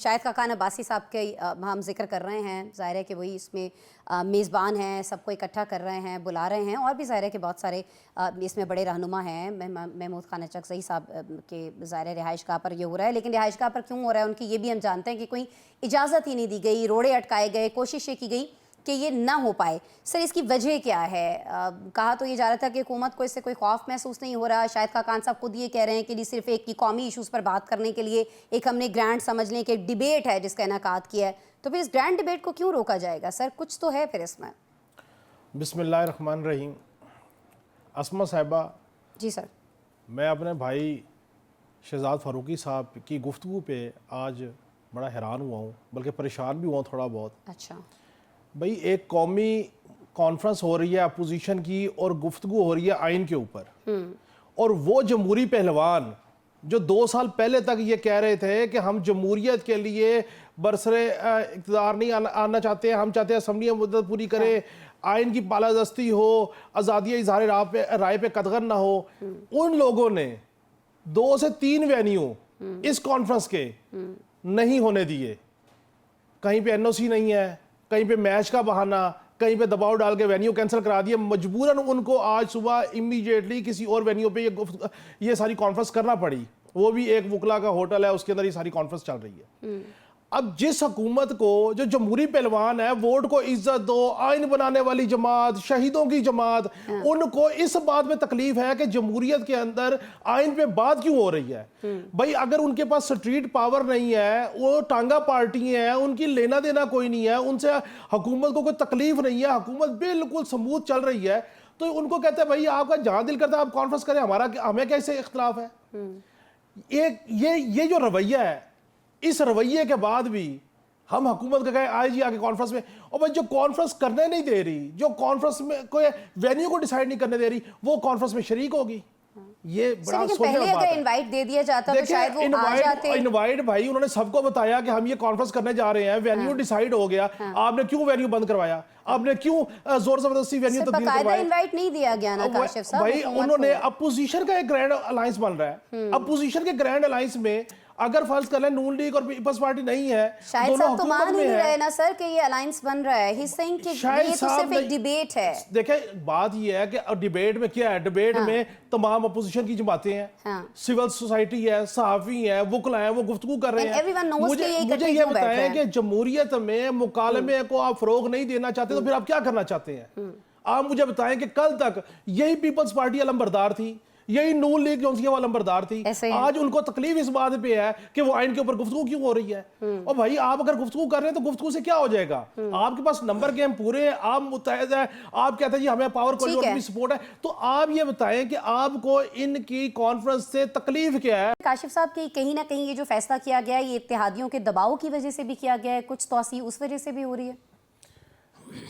शाहिद खाकान अब्बासी साहब के हम जिक्र कर रहे हैं, ज़ाहिर है कि वही इसमें मेज़बान हैं, सबको इकट्ठा कर रहे हैं, बुला रहे हैं, और भी ज़ाहिर है कि बहुत सारे इसमें बड़े रहनुमा हैं। महमूद खान चकज़ई साहब के ज़ाहिर रिहाइशगाह पर ये हो रहा है, लेकिन रिहाइशगाह पर क्यों हो रहा है उनकी, ये भी हम जानते हैं कि कोई इजाज़त ही नहीं दी गई, रोड़े अटकाए गए, कोशिशें की गई कि ये ना हो पाए। सर, इसकी वजह क्या है? कहा तो ये जा रहा था कि हुकूमत को इससे कोई खौफ महसूस नहीं हो रहा। शाहिद खाकान साहब खुद ये कह रहे हैं कि जी सिर्फ एक की कौमी इशूज़ पर बात करने के लिए एक हमने ग्रैंड समझ लें कि एक डिबेट है जिसका इनेकाद किया है, तो फिर इस ग्रैंड डिबेट को क्यों रोका जाएगा? सर, कुछ तो है फिर इसमें। बिस्मिल्लाहिर्रहमानिर्रहीम। अस्मा साहिबा जी सर, मैं अपने भाई शहजाद फ़ारूकी साहब की गुफ्तगू पे आज बड़ा हैरान हुआ हूँ, बल्कि परेशान भी हुआ हूँ थोड़ा बहुत। अच्छा भाई, एक कौमी कॉन्फ्रेंस हो रही है अपोजिशन की और गुफ्तगू हो रही है आइन के ऊपर, और वो जमहूरी पहलवान जो 2 साल पहले तक ये कह रहे थे कि हम जमहूरियत के लिए बरसरे इक़्तिदार नहीं आना चाहते, हम चाहते हैं असम्बली मुद्दत पूरी करे, आइन की पालादस्ती हो, आज़ादी इज़हार राय पे कदगन ना हो, उन लोगों ने 2 से 3 वेन्यू इस कॉन्फ्रेंस के नहीं होने दिए। कहीं पे एनओसी नहीं है, कहीं पे मैच का बहाना, कहीं पे दबाव डाल के वेन्यू कैंसिल करा दिया। मजबूरन उनको आज सुबह इमीडिएटली किसी और वेन्यू पे ये सारी कॉन्फ्रेंस करना पड़ी। वो भी एक वुकला का होटल है, उसके अंदर ये सारी कॉन्फ्रेंस चल रही है। अब जिस हुकूमत को, जो जमहूरी पहलवान है, वोट को इज्जत दो, आइन बनाने वाली जमात, शहीदों की जमात, उनको इस बात में तकलीफ है कि जमहूरियत के अंदर आइन पे बात क्यों हो रही है। भाई, अगर उनके पास स्ट्रीट पावर नहीं है, वो टांगा पार्टी है, उनकी लेना देना कोई नहीं है, उनसे हुकूमत को कोई तकलीफ नहीं है, हुकूमत बिल्कुल स्मूथ चल रही है, तो उनको कहते हैं भाई आपका जहां दिल करता है आप कॉन्फ्रेंस करें, हमें कैसे इख्तलाफ है। ये जो रवैया है, इस रवैये के बाद भी हम हुकूमत का कहे आए जी आके कॉन्फ्रेंस में, और भाई जो कॉन्फ्रेंस करने नहीं दे रही, जो कॉन्फ्रेंस में कोई वेन्यू को डिसाइड नहीं करने दे रही, वो कॉन्फ्रेंस में शरीक होगी। ये बड़ा पहले अगर इनवाइट दे दिया जाता तो शायद वो आ जाते। इनवाइट भाई उन्होंने सबको बताया कि हम ये कॉन्फ्रेंस करने जा रहे हैं, वेन्यू डिसाइड हो गया, आपने क्यों वेन्यू बंद करवाया, आपने क्यों जोर जबरदस्ती वेन्यू तब्दील करवाया? इन्वाइट नहीं दिया गया ना काशिफ साहब। भाई उन्होंने अपोजिशन का एक ग्रैंड अलायंस बन रहा है, अपोजिशन के ग्रैंड अलायंस में अगर फर्ज कर लें नून लीग और पीपल्स पार्टी नहीं है, शायद साहब तो मान ही नहीं रहे ना सर कि ये अलायंस बन रहा है। ही सेइंग कि ये तो सिर्फ एक डिबेट है। देखें, बात ये है कि डिबेट में क्या है, डिबेट में तमाम अपोजिशन की जमातें हैं, सिविल सोसाइटी है, सहाफी है, वुकला है, वो गुफ्तगू कर रहे हैं। मुझे ये बताएं कि जमहूरियत में मुकालमे को आप फरोग नहीं देना चाहते तो फिर आप क्या करना चाहते हैं? आप मुझे बताएं कि कल तक यही पीपल्स पार्टी अलंबरदार थी, यही नून लीग जो वो अलंबरदार थी, आज उनको तकलीफ इस बात पे है कि वो आइन के ऊपर गुफ्तगू क्यों हो रही है। और भाई आप अगर गुफ्तगू कर रहे हैं तो गुफ्तगू से क्या हो जाएगा? आपके पास नंबर गेम पूरे हैं, आप मुत्तहद हैं, आप कहते हैं जी हमें पावर कॉरिडोर की सपोर्ट है, तो आप ये बताएं कि आपको इनकी कॉन्फ्रेंस से तकलीफ क्या है? काशिफ साहब की कहीं ना कहीं ये जो फैसला किया गया है ये इत्तेहादियों के दबाव की वजह से भी किया गया है, कुछ तौसी उस वजह से भी हो रही है।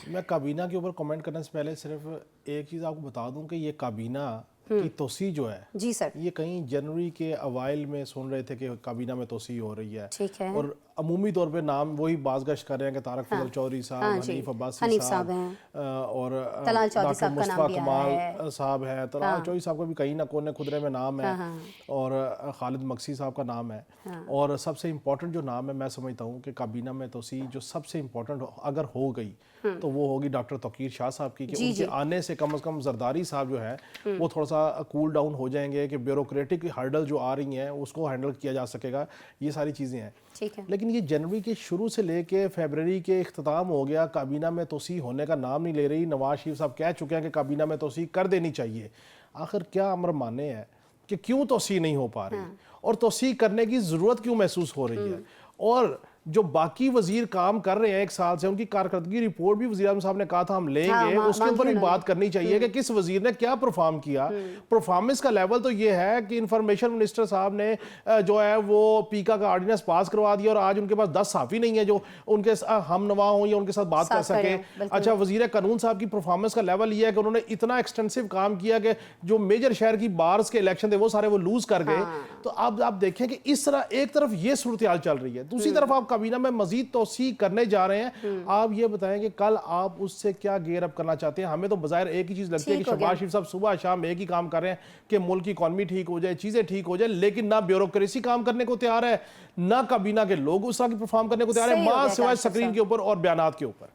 मैं काबीना के ऊपर कमेंट करने से पहले सिर्फ एक चीज़ आपको बता दूं कि ये काबीना की तोसी जो है, जी सर, ये कहीं जनवरी के अवाइल में सुन रहे थे कि काबीना में तोसी हो रही है, ठीक है, और अमूमी तौर पे नाम वही बाज़गश्त कर रहे हैं कि तारक फजल चौधरी साहब, हनीफ अब्बासी साहब और डॉक्टर मुस्तफा कमाल साहब है, तलाल चौधरी साहब का भी कहीं ना कोने खुदरे में नाम है, और खालिद मक्सी साहब का नाम है, और सबसे इम्पोर्टेंट जो नाम है मैं समझता हूँ कि काबीना में तोसी जो सबसे इम्पोर्टेंट अगर हो गई तो वो होगी डॉक्टर तौकीर शाह साहब की, कि उनके आने से कम जरदारी साहब जो है वो थोड़ा सा कूल डाउन हो जाएंगे, कि ब्यूरोक्रेटिक हर्डल जो आ रही हैं उसको हैंडल किया जा सकेगा। ये सारी चीज़ें हैं, ठीक है। लेकिन ये जनवरी के शुरू से लेके फरवरी के इख्तिताम हो गया, काबीना में तोसी होने का नाम नहीं ले रही। नवाज शरीफ साहब कह चुके हैं कि काबीना में तोसी कर देनी चाहिए। आखिर क्या अमर माने है कि क्यों तोसी नहीं हो पा रही, और तोसी करने की ज़रूरत क्यों महसूस हो रही है? और जो बाकी वजीर काम कर रहे हैं 1 साल से, उनकी कारकर्दगी रिपोर्ट भी वज़ीर आज़म साहब ने कहा था हम लेंगे, उसके ऊपर एक बात करनी चाहिए कि किस वजीर ने क्या परफॉर्म किया। परफॉर्मस का लेवल तो ये है कि इंफॉर्मेशन मिनिस्टर साहब ने जो है वो पीका का ऑर्डिनेंस पास करवा दिया, और आज उनके पास 10 साफी नहीं है जो उनके हम नवा हों या उनके साथ बात कर सके। अच्छा, वजीर कानून साहब की परफॉर्मेंस का लेवल ये है कि उन्होंने इतना एक्सटेंसिव काम किया कि जो मेजर शहर की बार्स के इलेक्शन थे वो सारे वो लूज कर गए। तो आप देखें कि इस तरह एक तरफ ये सूरत हाल चल रही है, दूसरी तरफ आप काबीना में मजीद तोसी करने जा रहे हैं। आप ये बताएं कि कल आप उससे क्या गेयर अप करना चाहते हैं? हमें तो बज़ाहिर एक ही चीज लगती है कि शहबाज शरीफ साहब सुबह शाम एक ही काम कर रहे हैं कि मुल्क की इकॉनमी ठीक हो जाए, चीजें ठीक हो जाए, लेकिन ना ब्यूरोक्रेसी काम करने को तैयार है, ना काबीना के लोग उस तरह की परफॉर्म करने को तैयार है, मां सिवाय स्क्रीन के ऊपर और बयानात के ऊपर।